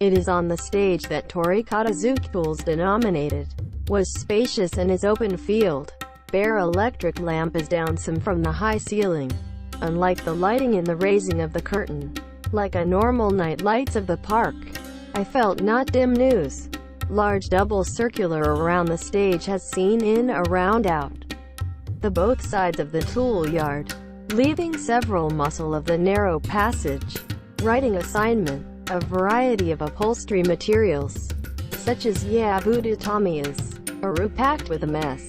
It is on the stage that Torikata Zootools denominated, was spacious and its open field. Bare electric lamp is down some from the high ceiling. Unlike the lighting in the raising of the curtain, like a normal night lights of the park, I felt not dim news. Large double circular around the stage has seen in, around, out. The both sides of the tool yard, leaving several muscle of the narrow passage. Writing assignment, a variety of upholstery materials, such as yabutatamias, are packed with a mess.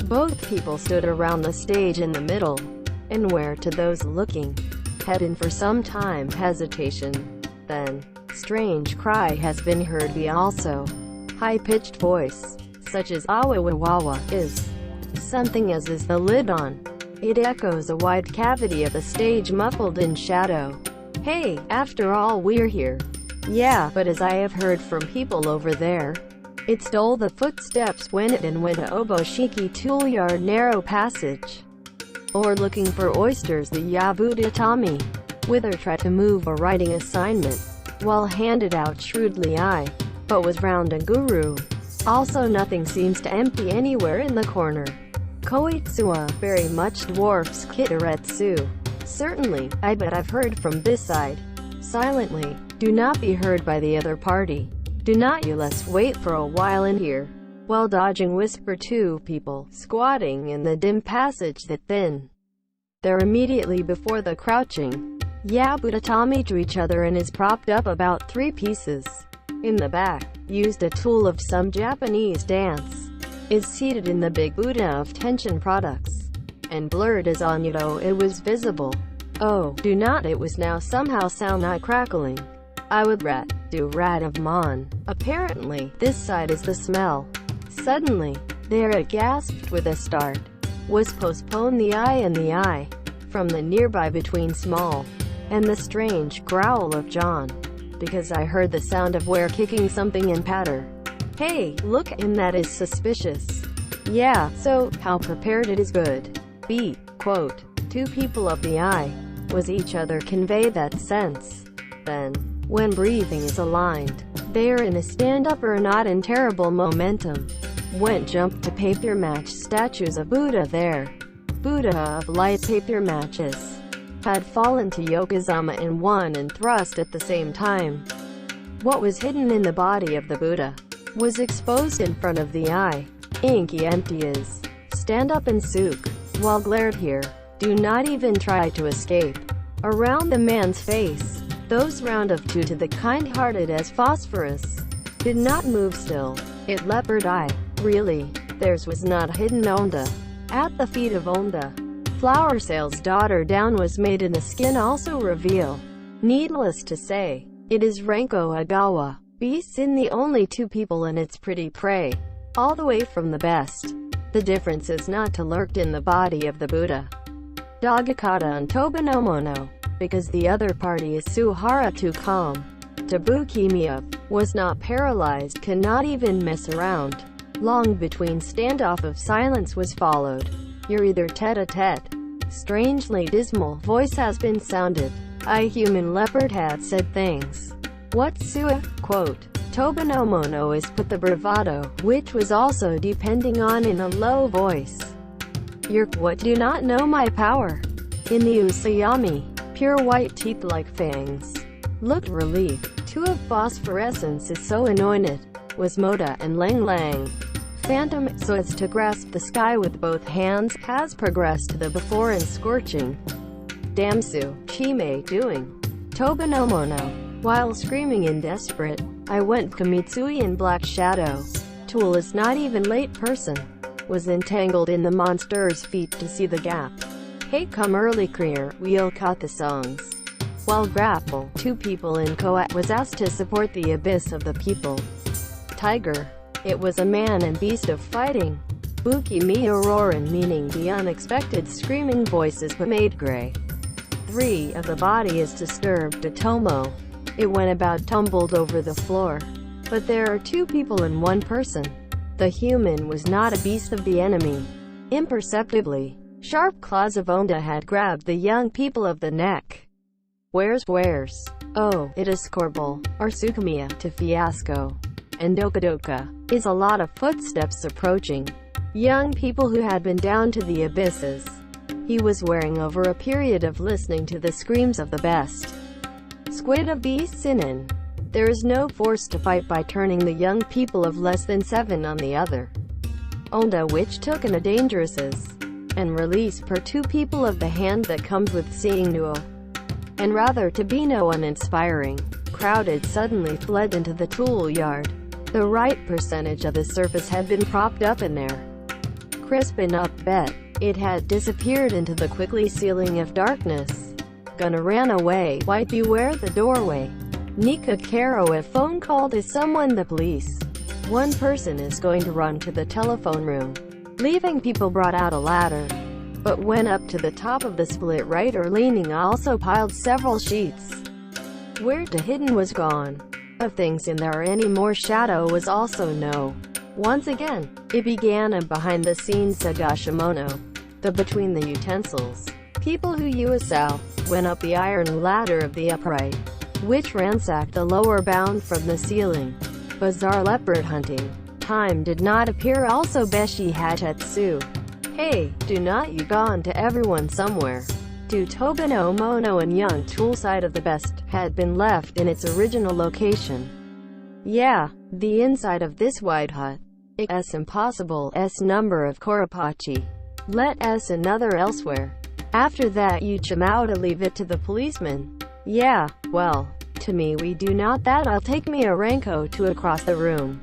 Both people stood around the stage in the middle, and where to those looking, had in for some time hesitation. Then, strange cry has been heard be also. High-pitched voice, such as awawawawa, is something as is the lid on. It echoes a wide cavity of the stage muffled in shadow. Hey, after all we're here. Yeah, but as I have heard from people over there, it stole the footsteps when it and went to Oboshiki tool yard narrow passage. Or looking for oysters the yabutatami. Wither tried to move a writing assignment, while handed out shrewdly but was round and guru. Also nothing seems to empty anywhere in the corner. Koitsuwa very much dwarfs Kitaretsu. Certainly, I bet I've heard from this side. Silently, do not be heard by the other party. Do not you let's wait for a while in here. While dodging whisper two people, squatting in the dim passage that thin. They're immediately before the crouching yabutatami to each other and is propped up about 3 pieces. In the back, used a tool of some Japanese dance, is seated in the big Buddha of tension products, and blurred as Onyoto it was visible. Oh, do not it was now somehow sound crackling. I would do rat of mon. Apparently, this side is the smell. Suddenly, there it gasped with a start. Was postponed the eye and the eye, from the nearby between small, and the strange growl of John. Because I heard the sound of where kicking something in patter. Hey, look, and that is suspicious. Yeah, so, how prepared it is good. B. Quote, 2 people of the eye, was each other convey that sense. Then, when breathing is aligned, they are in a stand-up or not in terrible momentum. Went jumped to paper match statues of Buddha there. Buddha of light paper matches had fallen to Yokozama in one and thrust at the same time. What was hidden in the body of the Buddha was exposed in front of the eye. Inky empty is. Stand up and sook, while glared here. Do not even try to escape. Around the man's face, those round of 2 to the kind-hearted as phosphorus, did not move still. It leopard eye. Really, theirs was not hidden Onda. At the feet of Onda, Flower Sale's daughter down was made in the skin also reveal. Needless to say, it is Ranpo Edogawa. Beasts in the only 2 people in its pretty prey. All the way from the best. The difference is not to lurked in the body of the Buddha. Dogakata and Tobanomono. Because the other party is Suhara too calm. Tabukimiya was not paralyzed, cannot even mess around. Long between standoff of silence was followed. You're either tete-a-tete. Strangely dismal voice has been sounded. I human leopard had said things. What Sua? Quote, Tobanomono is put the bravado, which was also depending on in a low voice. What do not know my power? In the Usayami, pure white teeth like fangs. Looked relieved. 2 of phosphorescence is so anointed. Was Moda and Lang Lang. Phantom, so as to grasp the sky with both hands, has progressed to the before and scorching. Damsu, Chime, doing. Tobanomono. While screaming in desperate, I went Kamitsui in black shadow. Tool is not even late person. Was entangled in the monster's feet to see the gap. Hey come early career, we'll cut the songs. While grapple, 2 people in Koat was asked to support the abyss of the people. Tiger. It was a man and beast of fighting. Buki mi auroran meaning the unexpected screaming voices but made gray. 3 of the body is disturbed to Tomo. It went about tumbled over the floor. But there are 2 people in 1 person. The human was not a beast of the enemy. Imperceptibly, sharp claws of Onda had grabbed the young people of the neck. Where's? Oh, it is scorable, or Sukumiya, to fiasco. And Doka is a lot of footsteps approaching. Young people who had been down to the abysses. He was wearing over a period of listening to the screams of the best. Squid of beasts in. There is no force to fight by turning the young people of less than 7 on the other. Onda which took in a dangerouses. And release per 2 people of the hand that comes with seeing Nuo. And rather to be no uninspiring, crowded suddenly fled into the tool yard. The right percentage of the surface had been propped up in there. Crisp enough bet. It had disappeared into the quickly sealing of darkness. Gonna ran away. White beware the doorway. Nika Karo a phone call to someone the police. One person is going to run to the telephone room. Leaving people brought out a ladder. But went up to the top of the split right or leaning also piled several sheets. Where the hidden was gone. Of things in there any more shadow was also no. Once again, it began a behind-the-scenes Sagashimono. The between the utensils. People who USL went up the iron ladder of the upright, which ransacked the lower bound from the ceiling. Bizarre leopard hunting. Time did not appear also Beshi Hatetsu. Hey, do not you gone to everyone somewhere. Do Tobano Mono and Young Tool side of the best had been left in its original location. Yeah, the inside of this wide hut. S impossible S number of Korapachi. Let S another elsewhere. After that you chimao to leave it to the policeman. Yeah, well, to me we do not that I'll take me a Ranko to across the room.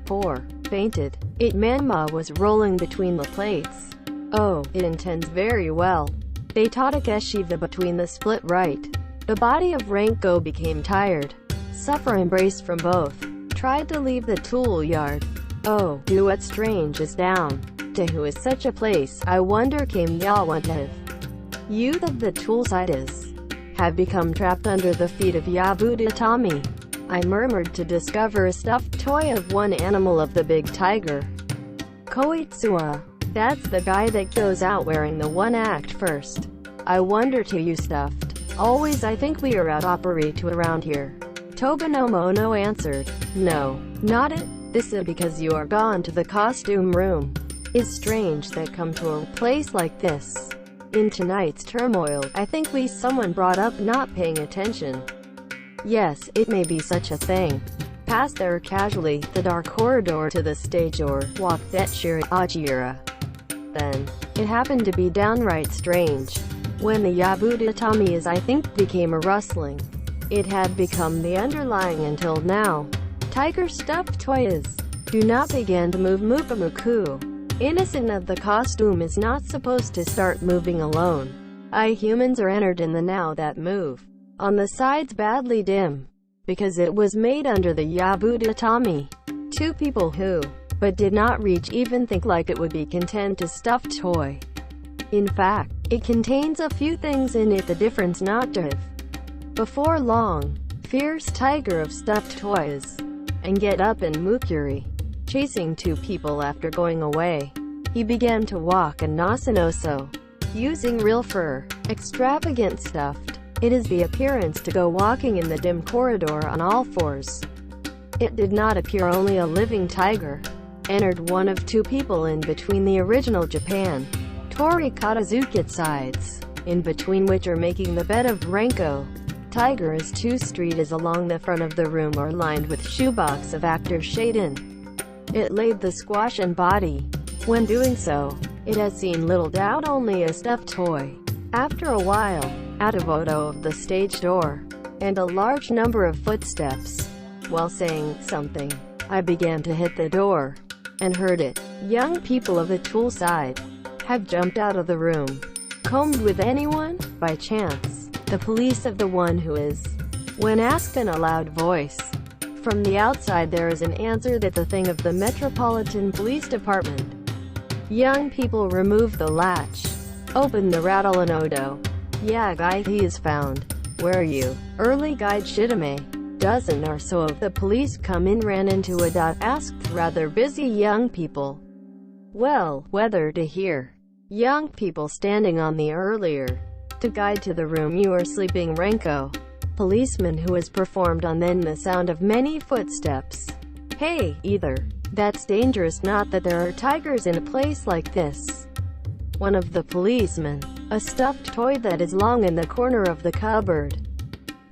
Poor, fainted. It Manma was rolling between the plates. Oh, it intends very well. They taught a Geshiva between the split right. The body of Ranko became tired. Suffer embrace from both. Tried to leave the tool yard. Oh, do what strange is down. To who is such a place, I wonder came Yawantev. Youth of the tool side is. Have become trapped under the feet of Yabuda Tommy. I murmured to discover a stuffed toy of one animal of the big tiger. Koitsuwa. That's the guy that goes out wearing the one act first. I wonder to you stuffed. Always I think we are out operate to around here. Tobano Mono answered. No, not it. This is because you are gone to the costume room. It's strange that come to a place like this. In tonight's turmoil, I think someone brought up not paying attention. Yes, it may be such a thing. Pass there casually, the dark corridor to the stage or walk that Shira Ajira. Then, it happened to be downright strange. When the Yabuda Tommy is I think became a rustling. It had become the underlying until now. Tiger stuffed toys. Do not begin to move Mukamuku. Innocent of the costume is not supposed to start moving alone. Humans are entered in the now that move. On the sides badly dim. Because it was made under the Yabuda Tommy. 2 people who, but did not reach even think like it would be content to stuffed toy. In fact, it contains a few things in it the difference not to have. Before long, fierce tiger of stuffed toys. And get up and Mukuri. Chasing 2 people after going away. He began to walk and Nasanoso. Using real fur. Extravagant stuffed. It is the appearance to go walking in the dim corridor on all fours. It did not appear only a living tiger. Entered one of 2 people in between the original Japan. Tori Katazuki sides. In between which are making the bed of Ranko. Tiger is 2 street is along the front of the room or lined with shoebox of actor Shaden. It laid the squash and body. When doing so, it has seen little doubt only a stuffed toy. After a while, out of odo of the stage door, and a large number of footsteps. While saying something, I began to hit the door, and heard it. Young people of the tool side have jumped out of the room. Combed with anyone, by chance, the police of the one who is. When asked in a loud voice, from the outside there is an answer that the thing of the Metropolitan Police Department. Young people remove the latch. Open the rattle and odo. Yeah guy he is found. Where are you? Early guide Shitame. Dozen or so of the police come in ran into a dot asked rather busy young people. Well, whether to hear. Young people standing on the earlier. To guide to the room you are sleeping Ranko. policeman who was performed on, then the sound of many footsteps. Hey, either. That's dangerous, not that there are tigers in a place like this. One of the policemen, a stuffed toy that is long in the corner of the cupboard,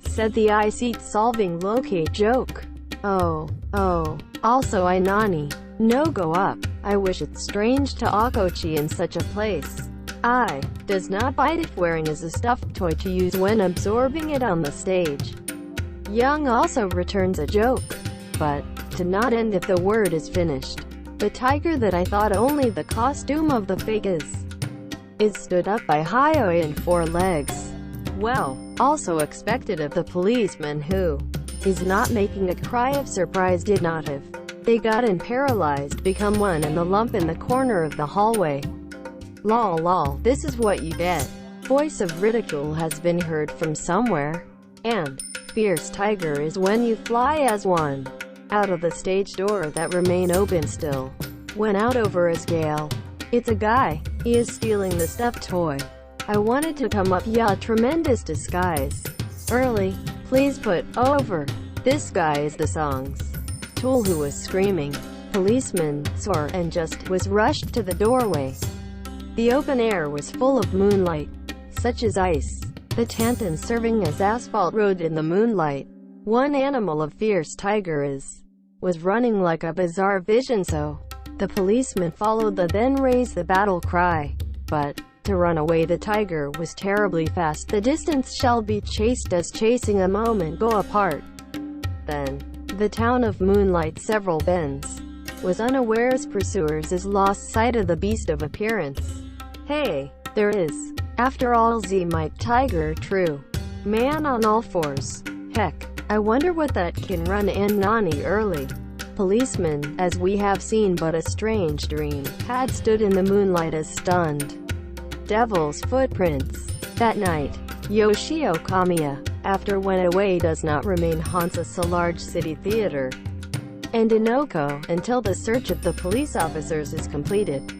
said the I seat solving locate joke. Oh, also I nani. No go up. I wish it's strange to Akochi in such a place. I does not bite if wearing is a stuffed toy to use when absorbing it on the stage. Young also returns a joke, but to not end if the word is finished. The tiger that I thought only the costume of the fake is stood up by Hayoi in 4 legs. Well, also expected of the policeman who is not making a cry of surprise did not have. They got in paralyzed become one and the lump in the corner of the hallway. Lol, this is what you get. Voice of ridicule has been heard from somewhere. And fierce tiger is when you fly as one. Out of the stage door that remain open still. Went out over a scale. It's a guy. He is stealing the stuffed toy. I wanted to come up, yeah, tremendous disguise. Early. Please put over. This guy is the songs. Tool who was screaming. Policeman, sore, and just was rushed to the doorway. The open air was full of moonlight, such as ice. The Tantan serving as asphalt road in the moonlight. One animal of fierce tiger was running like a bizarre vision, so the policeman followed the then raised the battle cry. But to run away the tiger was terribly fast. The distance shall be chased as chasing a moment go apart. Then the town of moonlight several bends was unawares pursuers is lost sight of the beast of appearance. Hey, there is, after all, Z might tiger true. Man on all fours. Heck, I wonder what that can run and nani early. Policeman, as we have seen but a strange dream, had stood in the moonlight as stunned devil's footprints. That night, Yoshio Kamiya, after went away does not remain haunts us a large city theater and Inoko, until the search of the police officers is completed,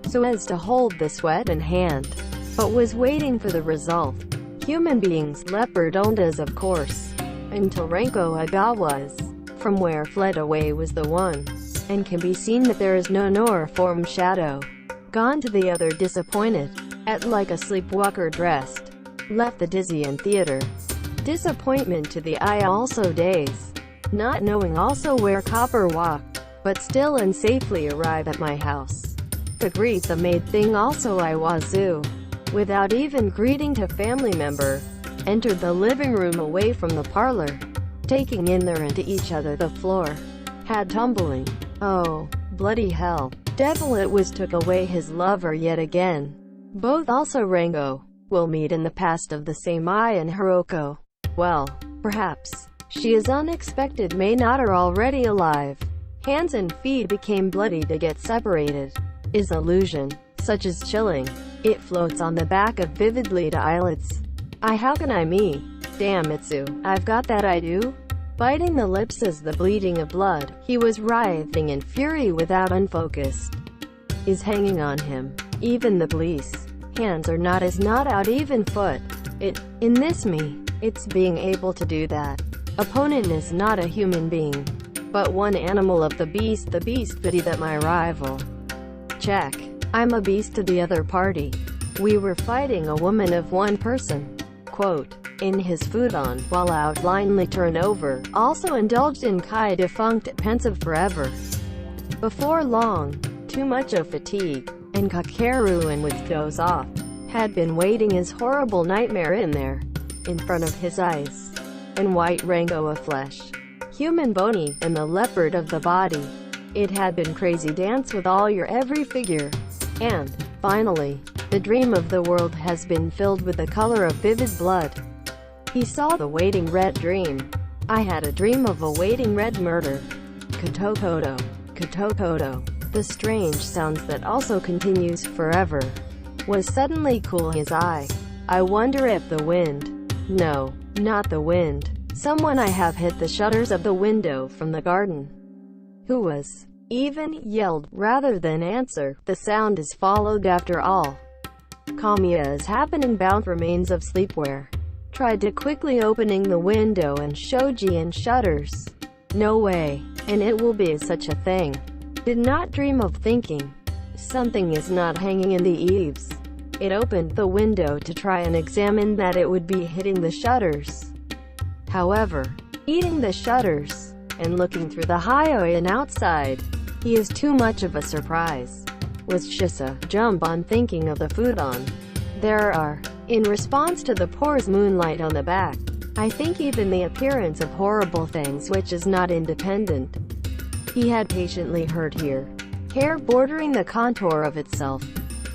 so as to hold the sweat in hand, but was waiting for the result. Human beings, Leopard ondas of course, until Ranpo Edogawa's, from where fled away was the one, and can be seen that there is no nor form shadow. Gone to the other disappointed, at like a sleepwalker dressed, left the dizzying theater. Disappointment to the eye also days, not knowing also where copper walked, but still and safely arrive at my house. To greet the maid thing also I wazoo, without even greeting to family member, entered the living room away from the parlor, taking in there into each other the floor, had tumbling. Oh, bloody hell. Devil it was took away his lover yet again. Both also Rango will meet in the past of the same Ai and Hiroko. Well, perhaps she is unexpected may not are already alive. Hands and feet became bloody to get separated. Is illusion, such as chilling. It floats on the back of vividly to eyelids. How can I me? Damn Mitsu, I've got that I do. Biting the lips as the bleeding of blood, he was writhing in fury without unfocused. Is hanging on him. Even the police hands are not as not out even foot. In this me, it's being able to do that. Opponent is not a human being, but one animal of the beast pity that my rival. Check. I'm a beast to the other party. We were fighting a woman of one person. Quote. In his futon, while out blindly turned over, also indulged in kai defunct pensive forever. Before long, too much of fatigue, and Kakeru and with goes off, had been waiting his horrible nightmare in there, in front of his eyes, and white Rango of flesh, human bony, and the leopard of the body. It had been crazy dance with all your every figure, and, finally, the dream of the world has been filled with the color of vivid blood. He saw the waiting red dream. I had a dream of a waiting red murder. Kotokoto. The strange sounds that also continues forever. Was suddenly cool his eye. I wonder if the wind. No, not the wind. Someone I have hit the shutters of the window from the garden. Who was? Even yelled, rather than answer. The sound is followed after all. Kamiya is happening bound remains of sleepwear. Tried to quickly opening the window and shoji and shutters. No way. And it will be such a thing. Did not dream of thinking. Something is not hanging in the eaves. It opened the window to try and examine that it would be hitting the shutters. However, eating the shutters, and looking through the highway and outside, he is too much of a surprise. Was just a jump on thinking of the food on. There are, in response to the poor's moonlight on the back, I think even the appearance of horrible things which is not independent. He had patiently heard here. Hair bordering the contour of itself.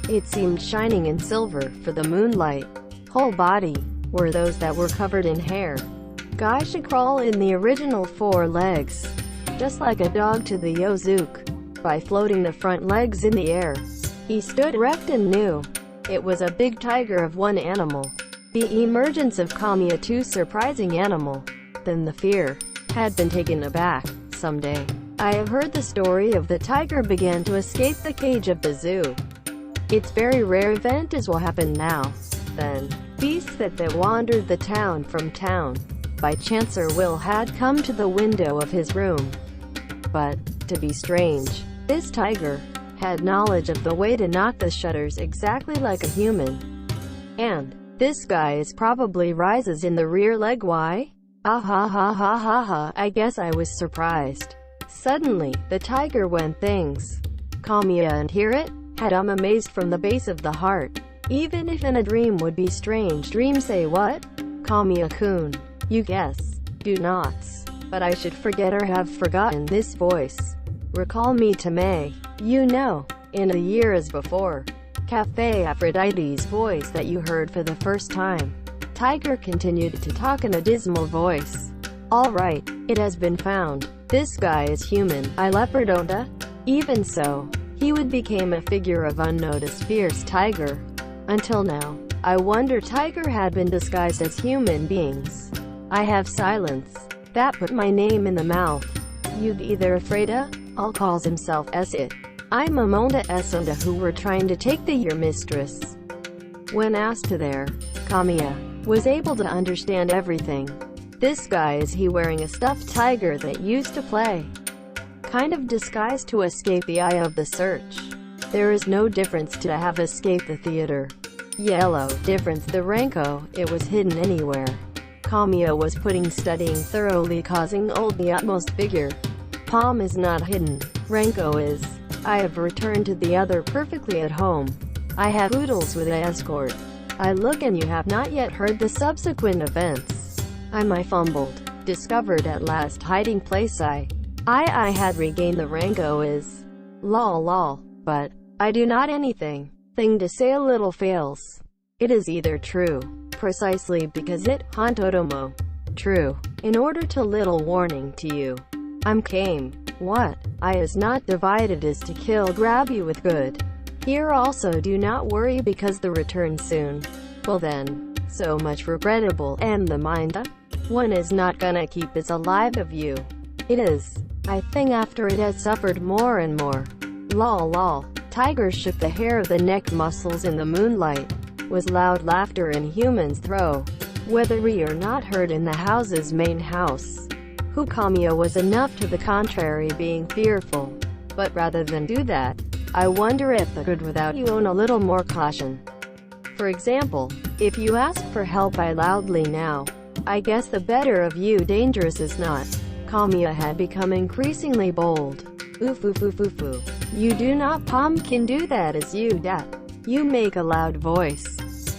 It seemed shining in silver, for the moonlight. Whole body, were those that were covered in hair. Guy should crawl in the original 4 legs. Just like a dog to the yozook. By floating the front legs in the air. He stood erect and knew. It was a big tiger of one animal. The emergence of Kamiya too surprising animal. Then the fear. Had been taken aback. Someday. I have heard the story of the tiger began to escape the cage of the zoo. It's very rare event as will happen now. Then, beasts that wandered the town from town. By chance or will had come to the window of his room. But, to be strange, this tiger had knowledge of the way to knock the shutters exactly like a human. And, this guy is probably rises in the rear leg. Why? Ah ha ha ha ha ha, I guess I was surprised. Suddenly, the tiger went things. Kamiya and hear it? Had amazed from the base of the heart. Even if in a dream would be strange dream say what? Kamiya-kun. You guess. Do nots. But I should forget or have forgotten this voice. Recall me to May. You know, in a year as before. Cafe Aphrodite's voice that you heard for the first time. Tiger continued to talk in a dismal voice. All right, it has been found. This guy is human. I Leopard Onda? Even so, he would become a figure of unnoticed fierce tiger. Until now, I wonder tiger had been disguised as human beings. I have silence. That put my name in the mouth. You'd either afraida? All calls himself S it. I'm a Monda Esonda who were trying to take your mistress. When asked to there, Kamiya was able to understand everything. This guy is he wearing a stuffed tiger that used to play. Kind of disguised to escape the eye of the search. There is no difference to have escaped the theater. Yellow difference the Ranpo, it was hidden anywhere. Kamiya was studying thoroughly causing old the utmost figure. Palm is not hidden. Ranpo is. I have returned to the other perfectly at home. I have oodles with an escort. I look and you have not yet heard the subsequent events. I fumbled. Discovered at last hiding place I had regained the Ranpo is. Lol. But, I do not anything. Thing to say a little fails. It is either true. Precisely because it, Hontodomo. True. In order to little warning to you. I'm came. What? I is not divided is to kill grab you with good. Here also do not worry because the return soon. Well then. So much regrettable and the mind one is not gonna keep is alive of you. It is. I think after it has suffered more and more. Lol. Tiger shook the hair of the neck muscles in the moonlight. Was loud laughter and humans throw. Whether we are not heard in the house's main house. Who Kamiya was enough to the contrary being fearful. But rather than do that, I wonder if the good without you own a little more caution. For example, if you ask for help I loudly now, I guess the better of you dangerous is not. Kamiya had become increasingly bold. Oof. You do not pumpkin do that as you dat. You make a loud voice.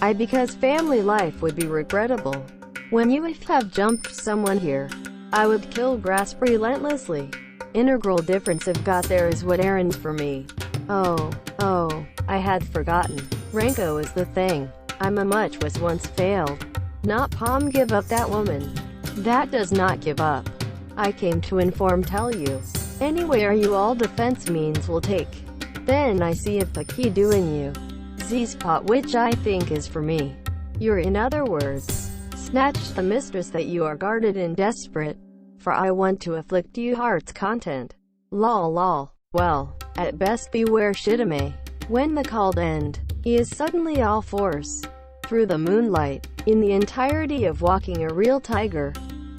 I because family life would be regrettable. When you if have jumped someone here, I would kill grasp relentlessly. Integral difference of got there is what errands for me. Oh, I had forgotten. Ranpo is the thing. I'm a much was once failed. Not palm give up that woman. That does not give up. I came to inform tell you. Anywhere you all defense means will take. Then I see if the key doing you. Z-spot which I think is for me. You're in other words. Snatch the mistress that you are guarded and desperate. For I want to afflict you heart's content. Lol. Well, at best beware Shitame. When the called end, he is suddenly all force. Through the moonlight, in the entirety of walking a real tiger.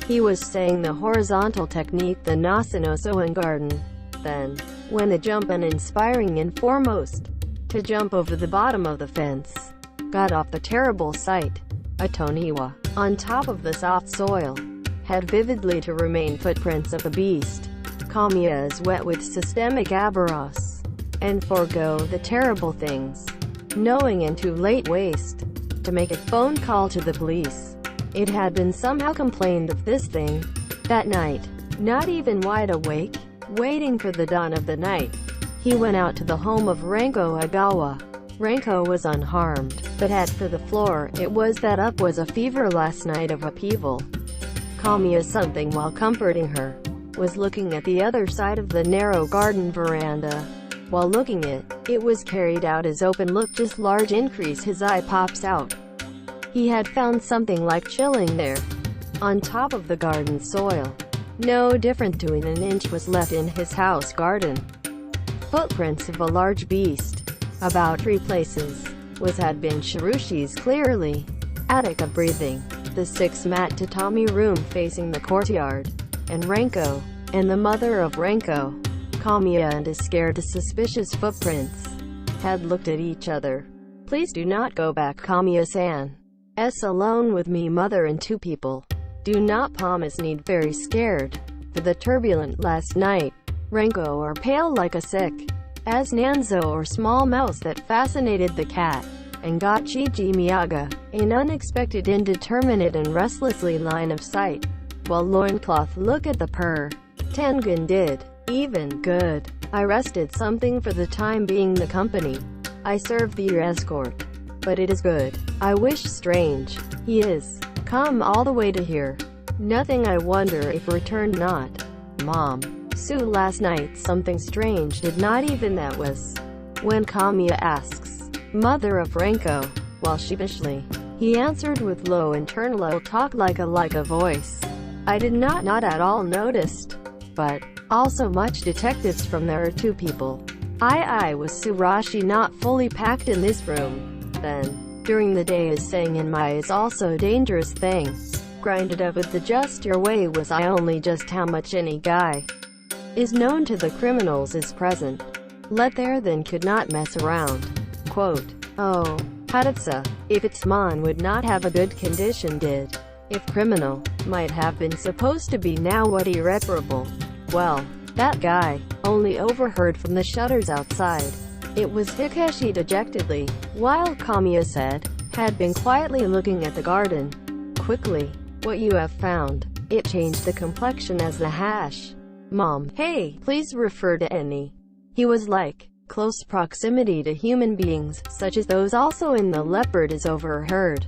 He was saying the horizontal technique, the Nasanosoan garden. Then, when the jump uninspiring and foremost, to jump over the bottom of the fence, got off the terrible sight, a Toniwa, on top of the soft soil, had vividly to remain footprints of a beast. Kamiya is wet with systemic aberration, and forego the terrible things, knowing in too late waste, to make a phone call to the police. It had been somehow complained of this thing, that night, not even wide awake, waiting for the dawn of the night. He went out to the home of Ranpo Edogawa. Ranpo was unharmed, but had for the floor. It was that up was a fever last night of upheaval. Kamiya, something while comforting her, was looking at the other side of the narrow garden veranda. While looking it was carried out his open look, just large increase his eye pops out. He had found something like chilling there, on top of the garden soil. No different to an inch was left in his house garden. Footprints of a large beast, about 3 places, had been Shirushi's clearly. Attic of breathing, the 6-mat tatami room facing the courtyard, and Ranpo, and the mother of Ranpo, Kamiya, and his scared suspicious footprints, had looked at each other. Please do not go back, Kamiya-san. Alone with me, mother, and 2 people. Do not promise need very scared. For the turbulent last night, Ranpo or pale like a sick, as Nanzo or small mouse that fascinated the cat, and got Chiji Miyaga, an unexpected, indeterminate, and restlessly line of sight, while loincloth look at the purr. Tengen did. Even good. I rested something for the time being, the company. I serve your escort. But it is good. I wish strange. He is. Come all the way to here. Nothing, I wonder if returned not. Mom. Sue, last night something strange did not even that was. When Kamiya asks, mother of Ranpo, while sheepishly, he answered with low internal talk like a voice. I did not at all noticed. But, also much detectives from there are 2 people. I was Surashi not fully packed in this room. Then, during the day is saying in my is also dangerous thing. Grinded up with the just your way was I only just how much any guy is known to the criminals is present. Let there then could not mess around. Quote, oh, Hadatsa, if it's man would not have a good condition did. If criminal, might have been supposed to be now what irreparable. Well, that guy, only overheard from the shutters outside. It was Hikashi dejectedly, while Kamiya said, had been quietly looking at the garden. Quickly, what you have found. It changed the complexion as the hash. Mom, hey, please refer to any. He was like, close proximity to human beings, such as those also in the Leopard is overheard.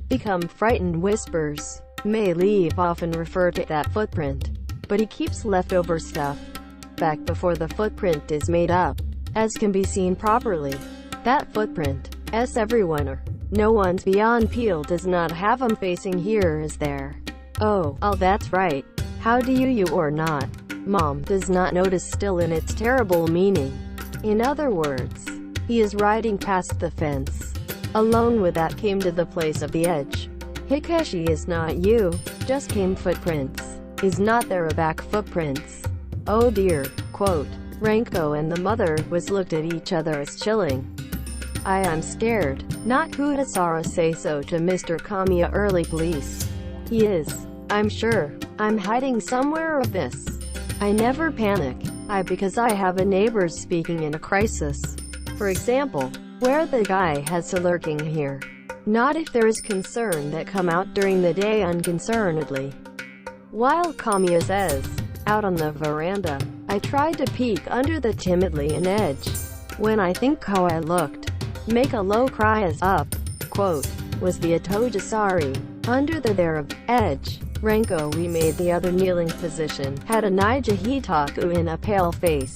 Become frightened whispers. May leave often refer to that footprint. But he keeps leftover stuff back before the footprint is made up, as can be seen properly. That footprint, everyone or no one's beyond peel does not have 'em facing here is there. Oh, that's right. How do you or not? Mom does not notice still in its terrible meaning. In other words, he is riding past the fence. Alone with that came to the place of the edge. Hikashi is not you, just came footprints. Is not there a back footprints? Oh dear. Quote, Ranpo and the mother was looked at each other as chilling. I'm scared. Not Kudasara say so to Mr. Kamiya early police. He is. I'm sure. I'm hiding somewhere of this. I never panic. Because I have a neighbors speaking in a crisis. For example, where the guy has to lurking here. Not if there is concern that come out during the day unconcernedly. While Kamiya says, out on the veranda, I tried to peek under the timidly an edge. When I think how I looked, make a low cry as up, quote, was the Atojasari. Under the there of edge, Ranpo we made the other kneeling position, had a Naija Hitaku in a pale face.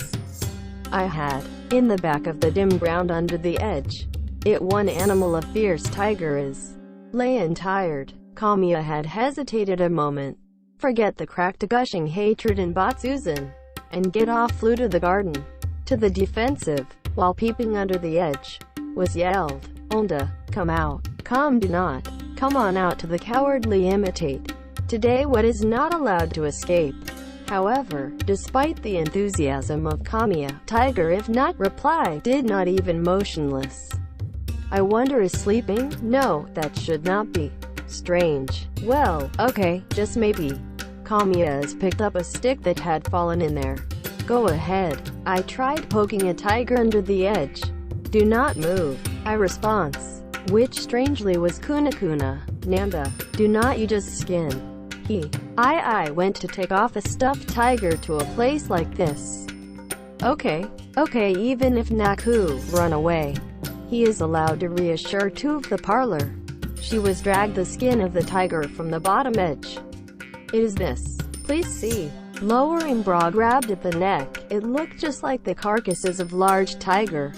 I had, in the back of the dim ground under the edge, it one animal a fierce tiger is. Layin tired, Kamiya had hesitated a moment. Forget the cracked gushing hatred in Botsuzan, and get off flew to the garden. To the defensive, while peeping under the edge, was yelled, Onda, come out, come do not, Come on out to the cowardly imitate. Today what is not allowed to escape. However, despite the enthusiasm of Kamiya, Tiger if not reply, did not even motionless. I wonder is sleeping? No, that should not be. Strange. Well, okay, just maybe. Kamiya has picked up a stick that had fallen in there. Go ahead. I tried poking a tiger under the edge. Do not move. I response. Which strangely was Kuna. Nanda. Do not you just skin. I went to take off a stuffed tiger to a place like this. Okay, even if Naku run away, he is allowed to reassure two of the parlor. She was dragged the skin of the tiger from the bottom edge. It is this. Please see. Lowering bra grabbed at the neck. It looked just like the carcasses of large tiger.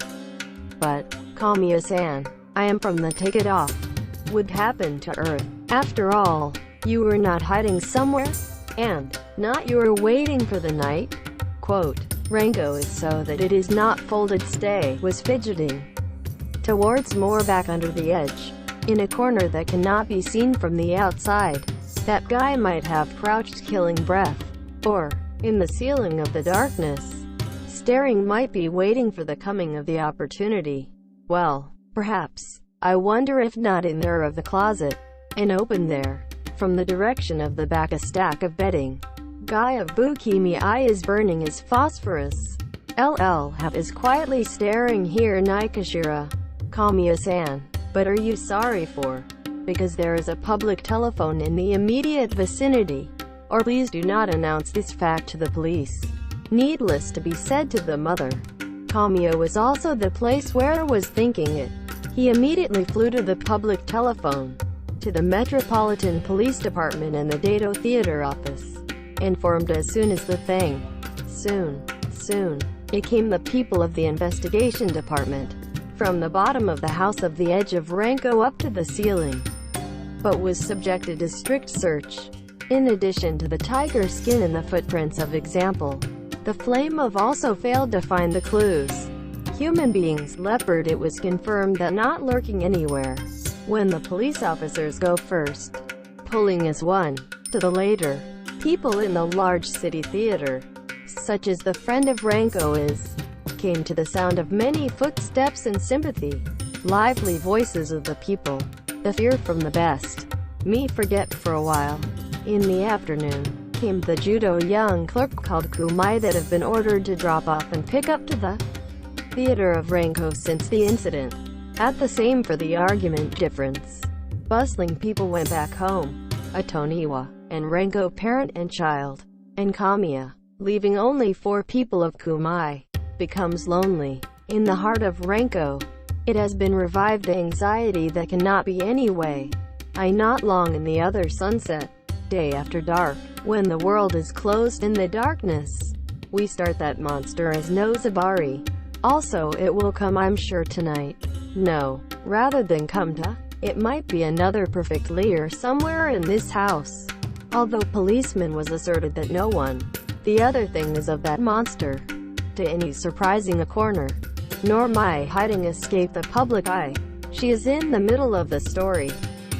But, Kamiya-san, I am from the take it off. Would happen to Earth. After all, you were not hiding somewhere? And, not you were waiting for the night? Quote, Ranko is so that it is not folded stay, was fidgeting towards more back under the edge, in a corner that cannot be seen from the outside. That guy might have crouched killing breath, or, in the ceiling of the darkness, staring might be waiting for the coming of the opportunity. Well, perhaps, I wonder if not in there of the closet, and open there, from the direction of the back a stack of bedding. Guy of Bukimi eye is burning his phosphorus. LL have is quietly staring here Nikashira. Kamiya-san, but are you sorry for? Because there is a public telephone in the immediate vicinity. Or please do not announce this fact to the police. Needless to be said to the mother, Kamiya was also the place where was thinking it. He immediately flew to the public telephone, to the Metropolitan Police Department and the Dato Theater office. Informed as soon as the thing. Soon, it came the people of the investigation department. From the bottom of the house of the edge of Ranko up to the ceiling. But was subjected to strict search. In addition to the tiger skin and the footprints of example, the flame of also failed to find the clues. Human beings, Leopard, it was confirmed that not lurking anywhere. When the police officers go first, pulling as one, to the later, people in the large city theater, such as the friend of Ranko is, came to the sound of many footsteps and sympathy, lively voices of the people, the fear from the best. Me forget for a while. In the afternoon, came the judo young clerk called Kumai that have been ordered to drop off and pick up to the theater of Ranko since the incident. At the same for the argument difference. Bustling people went back home. Atoniwa, and Ranko parent and child, and Kamiya, leaving only 4 people of Kumai, becomes lonely. In the heart of Ranko, it has been revived anxiety that cannot be any way. I not long in the other sunset, day after dark, when the world is closed in the darkness, we start that monster as Nozabari. Also it will come I'm sure tonight. No, rather than come to, it might be another perfect layer somewhere in this house. Although policeman was asserted that no one, the other thing is of that monster, to any surprising a corner, nor my hiding escape the public eye. She is in the middle of the story.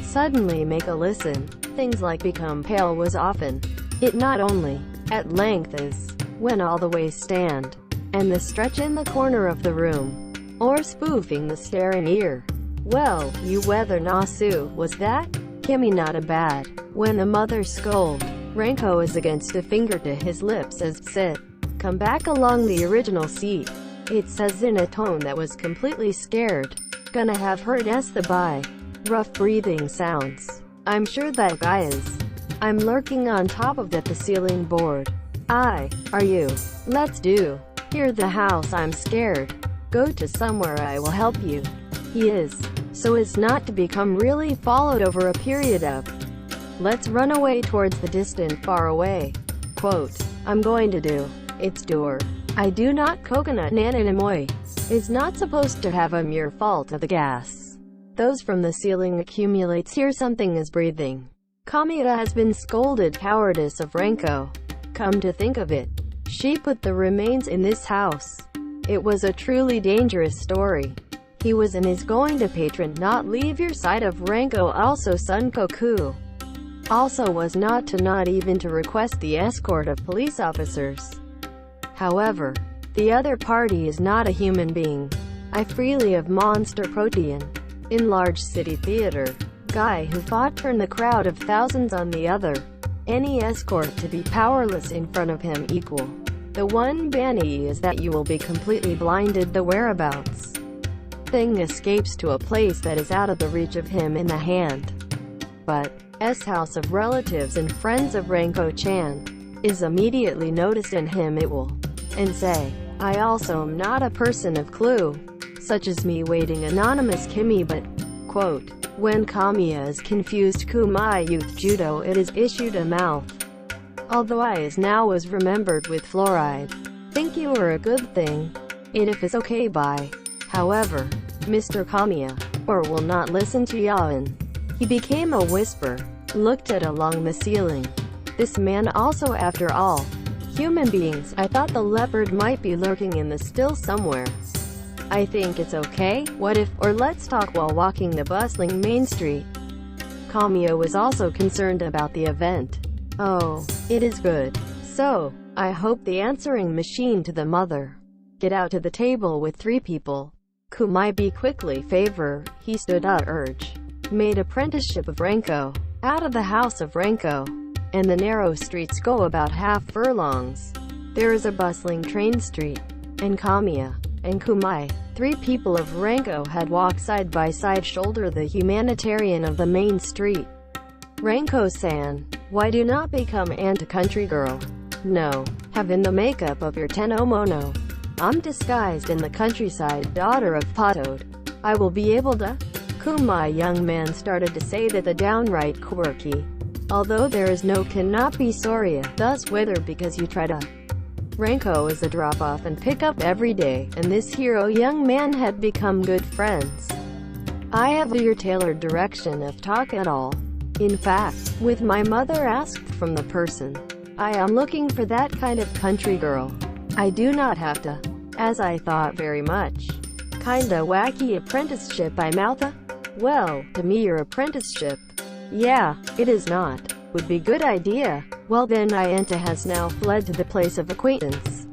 Suddenly make a listen. Things like become pale was often. It not only, at length is, when all the way stand, and the stretch in the corner of the room, or spoofing the staring ear. Well, you whether Nasu, was that? Kimi not a bad. When the mother scold, Ranko is against a finger to his lips as sit. Come back along the original seat. It says in a tone that was completely scared. Gonna have heard the by. Rough breathing sounds. I'm sure that guy is. I'm lurking on top of the ceiling board. Are you? Let's do. Hear the house I'm scared. Go to somewhere I will help you. He is. So as not to become really followed over a period of. Let's run away towards the distant far away. Quote. I'm going to do. It's door. I do not coconut nananamoy. Is not supposed to have a mere fault of the gas. Those from the ceiling accumulates here something is breathing. Kamiya has been scolded cowardice of Ranko. Come to think of it, she put the remains in this house. It was a truly dangerous story. He was and is going to patron not leave your side of Ranpo. Also Sunkoku also was not even to request the escort of police officers. However, the other party is not a human being. I freely of monster protein. In large city theater, guy who fought turn the crowd of thousands on the other. Any escort to be powerless in front of him equal. The one banny is that you will be completely blinded the whereabouts. Thing escapes to a place that is out of the reach of him in the hand. But, house of relatives and friends of Ranpo-chan, is immediately noticed in him it will, and say, I also am not a person of clue, such as me waiting anonymous Kimi but, quote, when Kamiya is confused Kumai youth judo it is issued a mouth. Although I is now was remembered with fluoride. Think you are a good thing. It if is okay by. However, Mr. Kamiya, or will not listen to yawn. He became a whisper, looked at along the ceiling. This man also after all. Human beings, I thought the leopard might be lurking in the still somewhere. I think it's okay, what if, or let's talk while walking the bustling main street. Kamiya was also concerned about the event. Oh, it is good. So, I hope the answering machine to the mother. Get out to the table with 3 people. Kumai be quickly favor, he stood up urge. Made apprenticeship of Ranpo, out of the house of Ranpo, and the narrow streets go about half furlongs. There is a bustling train street, and Kamiya, and Kumai, 3 people of Ranpo had walked side by side shoulder the humanitarian of the main street. Ranpo-san, why do not become anti-country girl? No, have in the makeup of your Tenomono. I'm disguised in the countryside, daughter of Potode. I will be able to? Kumai young man started to say that the downright quirky. Although there is no cannot be sorry, thus whether because you try to. Ranpo is a drop-off and pick up every day, and this hero young man had become good friends. I have your tailored direction of talk at all. In fact, with my mother asked from the person. I am looking for that kind of country girl. I do not have to. As I thought very much. Kinda wacky apprenticeship I moutha? Well, to me your apprenticeship. Yeah, it is not. Would be good idea. Well then Ienta has now fled to the place of acquaintance.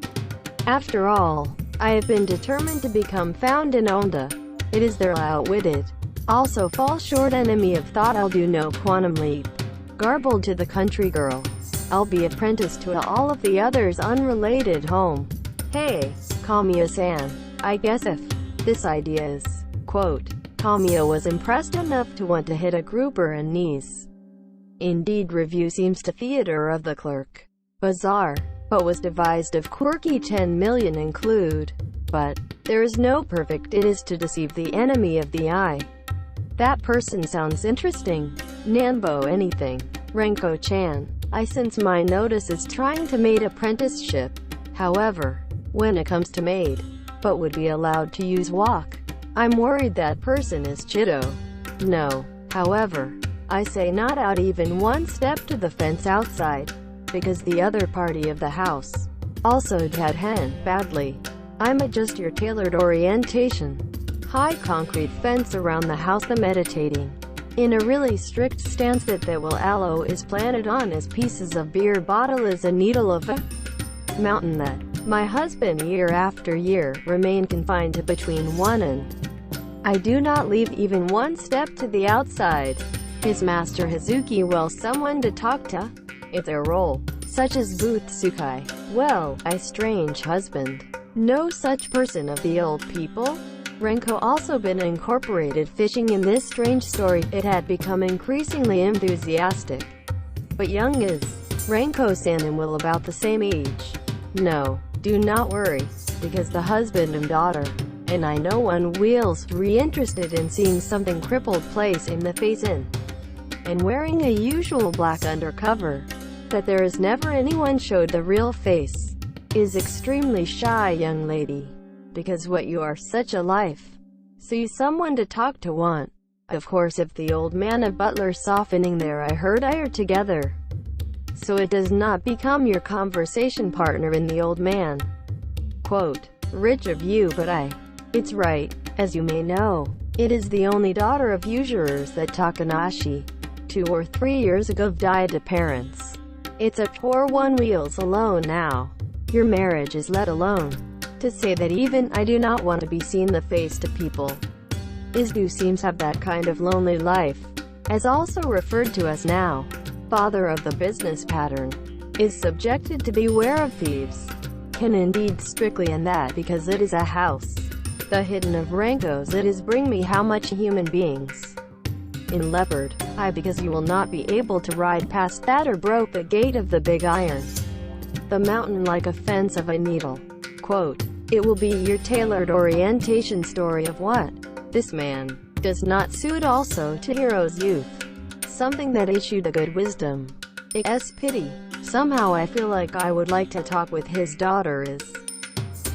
After all, I have been determined to become found in Onda. It is their outwitted. Also fall short enemy of thought I'll do no quantum leap. Garbled to the country girl. I'll be apprenticed to all of the others unrelated home. Hey, Kamiya-san, I guess if this idea is, quote, Kamiya was impressed enough to want to hit a grouper and knees. Indeed review seems to theater of the clerk. Bizarre, but was devised of quirky 10 million include. But, there is no perfect it is to deceive the enemy of the eye. That person sounds interesting. Nanbo anything. Ranpo-chan, I sense my notice is trying to maid apprenticeship. However, when it comes to maid, but would be allowed to use walk. I'm worried that person is Chido. No, however, I say not out even one step to the fence outside, because the other party of the house also had hen badly. I'm adjust your tailored orientation. High concrete fence around the house the meditating. In a really strict stance that will aloe is planted on as pieces of beer bottle is a needle of a mountain that my husband year after year remain confined to between 1 and I do not leave even one step to the outside. His master Hazuki will someone to talk to. It's their role, such as Booth Tsukai. Well, I strange husband. No such person of the old people. Ranpo also been incorporated fishing in this strange story. It had become increasingly enthusiastic. But young is Ranpo-san and will about the same age. No, do not worry, because the husband and daughter, and I know one wheels re-interested in seeing something crippled place in the face in, and wearing a usual black undercover, that there is never anyone showed the real face, is extremely shy young lady, because what you are such a life, see someone to talk to want. Of course if the old man of butler softening there I heard I are together. So it does not become your conversation partner in the old man. Quote, rich of you but I It's right. As you may know, it is the only daughter of usurers that Takanashi, 2 or 3 years ago, died to parents. It's a poor one wheels alone now. Your marriage is let alone. To say that even I do not want to be seen the face to people. Isdu seems have that kind of lonely life. As also referred to as now, father of the business pattern, is subjected to beware of thieves. Can indeed strictly and that because it is a house. The hidden of Ranko's it is bring me how much human beings. In Leopard, I because you will not be able to ride past that or broke the gate of the big iron. The mountain like a fence of a needle. Quote, it will be your tailored orientation story of what this man does not suit also to hero's youth. Something that issued a good wisdom. It's pity. Somehow I feel like I would like to talk with his daughter is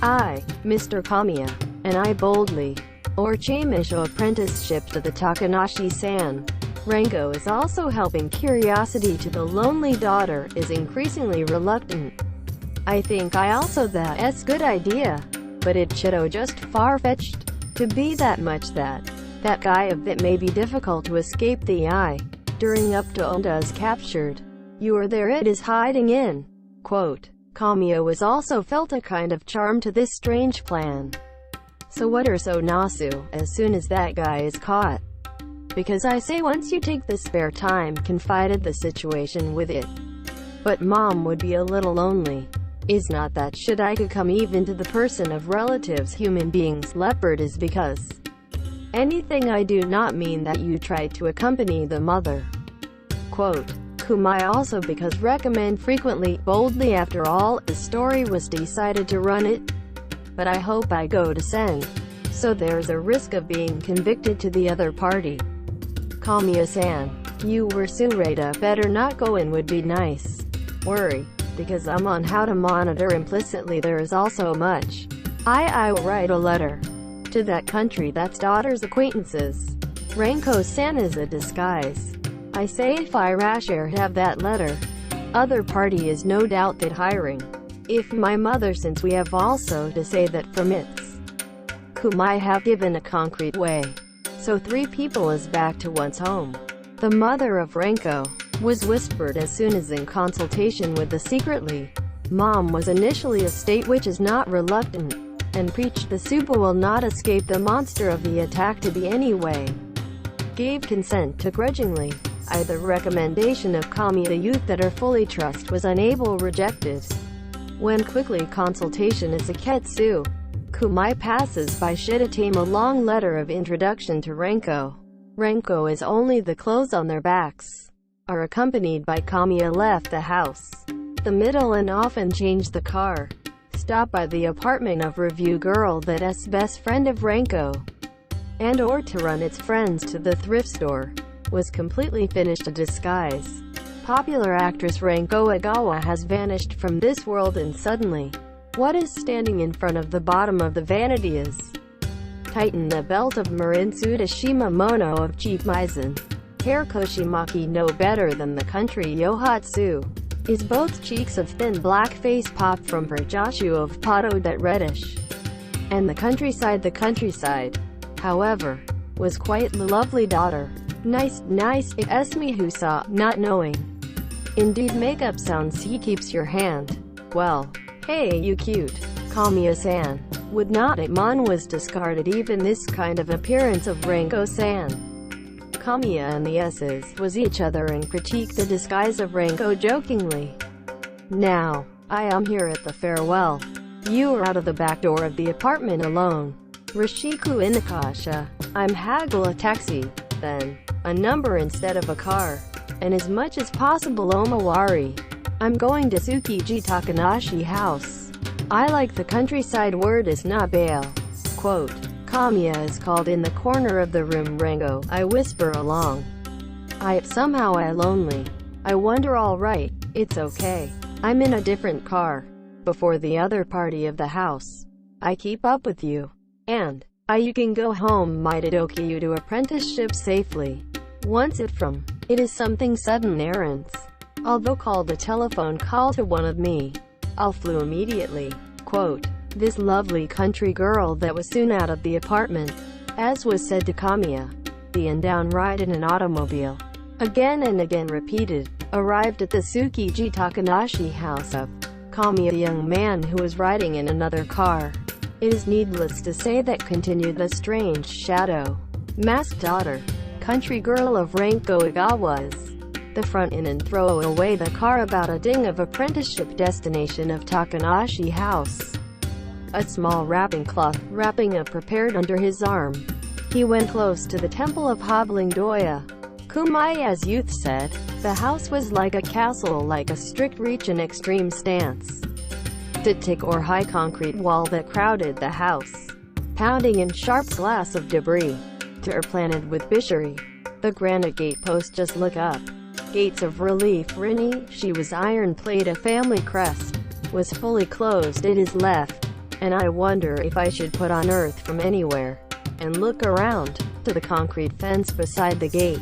I, Mr. Kamiya, and I boldly, or Chamisho apprenticeship to the Takanashi-san. Ranko is also helping curiosity to the lonely daughter, is increasingly reluctant. I think I also that's good idea, but it should just far-fetched to be that much that guy of it may be difficult to escape the eye. During up to Onda's captured. You are there it is hiding in. Quote, Kamiya was also felt a kind of charm to this strange plan. So what are so nasu, as soon as that guy is caught? Because I say once you take the spare time confided the situation with it. But mom would be a little lonely. Is not that should I could come even to the person of relatives human beings Leopard is because anything I do not mean that you try to accompany the mother. Quote, Kumai also because recommend frequently, boldly after all, the story was decided to run it. But I hope I go to send. So there's a risk of being convicted to the other party. Kamiya-san, you were Sureta, better not go in would be nice. Worry, because I'm on how to monitor implicitly there is also much. I will write a letter to that country that's daughter's acquaintances. Ranko-san is a disguise. I say if I rasher have that letter. Other party is no doubt that hiring. If my mother since we have also to say that permits. Kumai have given a concrete way. So 3 people is back to one's home. The mother of Ranko was whispered as soon as in consultation with the secretly. Mom was initially a state which is not reluctant, and preached the Supa will not escape the monster of the attack to be anyway. Gave consent to grudgingly. The recommendation of Kami the youth that are fully trust was unable rejected. When quickly consultation is a ketsu. Kumai passes by Shidatame a long letter of introduction to Ranko. Ranko is only the clothes on their backs. Are accompanied by Kamiya left the house. The middle and often change the car. Stop by the apartment of review girl that's best friend of Ranko. And or to run its friends to the thrift store. Was completely finished a disguise. Popular actress Ranko Edogawa has vanished from this world and suddenly, what is standing in front of the bottom of the vanity is tighten the belt of Marin Tsudashima Mono of Cheap Maizen. Hair Koshimaki no better than the country Yohatsu. Is both cheeks of thin black face pop from her Joshu of Pato that reddish. And the countryside, however, was quite the lovely daughter. Nice, it Esme who saw, not knowing. Indeed makeup sounds he keeps your hand. Well, hey you cute. Kamiya-san. Would not Amon was discarded even this kind of appearance of Ranko-san. Kamiya and the S's was each other and critique the disguise of Ranko jokingly. Now, I am here at the farewell. You are out of the back door of the apartment alone. Rishiku Inakasha. I'm haggle a taxi, then. A number instead of a car. And as much as possible Omawari. I'm going to Tsukiji Takanashi house. I like the countryside word is not bail. Quote, Kamiya is called in the corner of the room Rango. I whisper along. Somehow I lonely. I wonder alright, it's okay. I'm in a different car. Before the other party of the house. I keep up with you. And, you can go home Mitadoki you to apprenticeship safely. Once it is something sudden errands. Although called a telephone call to one of me. I'll flew immediately. Quote, this lovely country girl that was soon out of the apartment, as was said to Kamiya, being downright in an automobile, again and again repeated, arrived at the Tsukiji Takanashi house of Kamiya, the young man who was riding in another car. It is needless to say that continued the strange shadow, masked daughter, country girl of Ranpo Edogawa's. The front in and throw away the car about a ding of apprenticeship destination of Takanashi house. A small wrapping cloth, wrapping up prepared under his arm. He went close to the temple of hobbling Doya. Kumai, as youth said, the house was like a castle, like a strict reach and extreme stance. Stick or high concrete wall that crowded the house, pounding in sharp glass of debris. Or planted with bishery. The granite gate post just look up. Gates of relief. Rini, she was iron plate, a family crest, was fully closed. It is left, and I wonder if I should put on earth from anywhere, and look around, to the concrete fence beside the gate.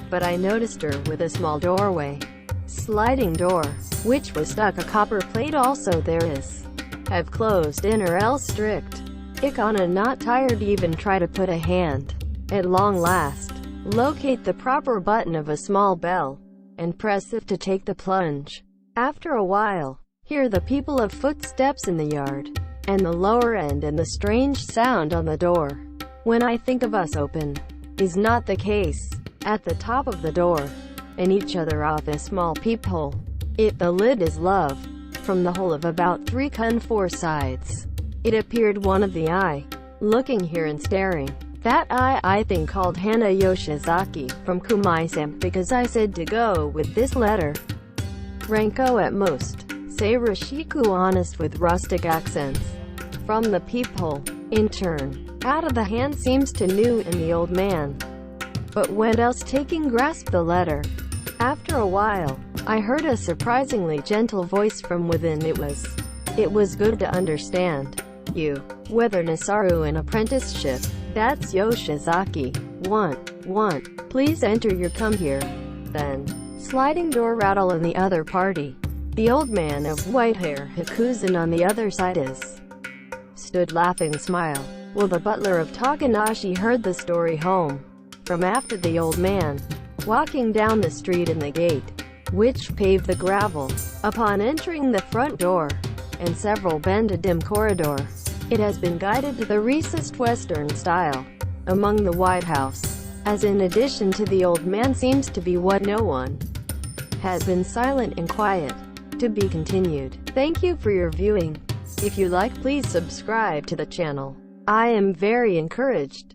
But I noticed her with a small doorway, sliding door, which was stuck a copper plate also there is. Have closed in or else strict. Ikana not tired even try to put a hand. At long last, locate the proper button of a small bell, and press it to take the plunge. After a while, hear the people of footsteps in the yard, and the lower end and the strange sound on the door. When I think of us open, is not the case, at the top of the door, and each other off a small peephole. The lid is love, from the hole of about 3 4 sides. It appeared one of the eye, looking here and staring. That I think called Hana Yoshizaki, from Kumai-san, because I said to go with this letter. Ranko at most, say Rashiku honest with rustic accents. From the peephole, in turn, out of the hand seems to new in the old man. But when else taking grasp the letter. After a while, I heard a surprisingly gentle voice from within. It was good to understand. You, whether Nasaru an apprenticeship. That's Yoshizaki. Want. Please enter your come here. Then, sliding door rattle in the other party. The old man of white hair, Hikuzan on the other side stood laughing smile. Well, the butler of Takanashi heard the story home. From after the old man, walking down the street in the gate, which paved the gravel, upon entering the front door, and several bend a dim corridor. It has been guided to the recessed Western style, among the White House, as in addition to the old man seems to be what no one had been silent and quiet. To be continued. Thank you for your viewing. If you like, please subscribe to the channel. I am very encouraged.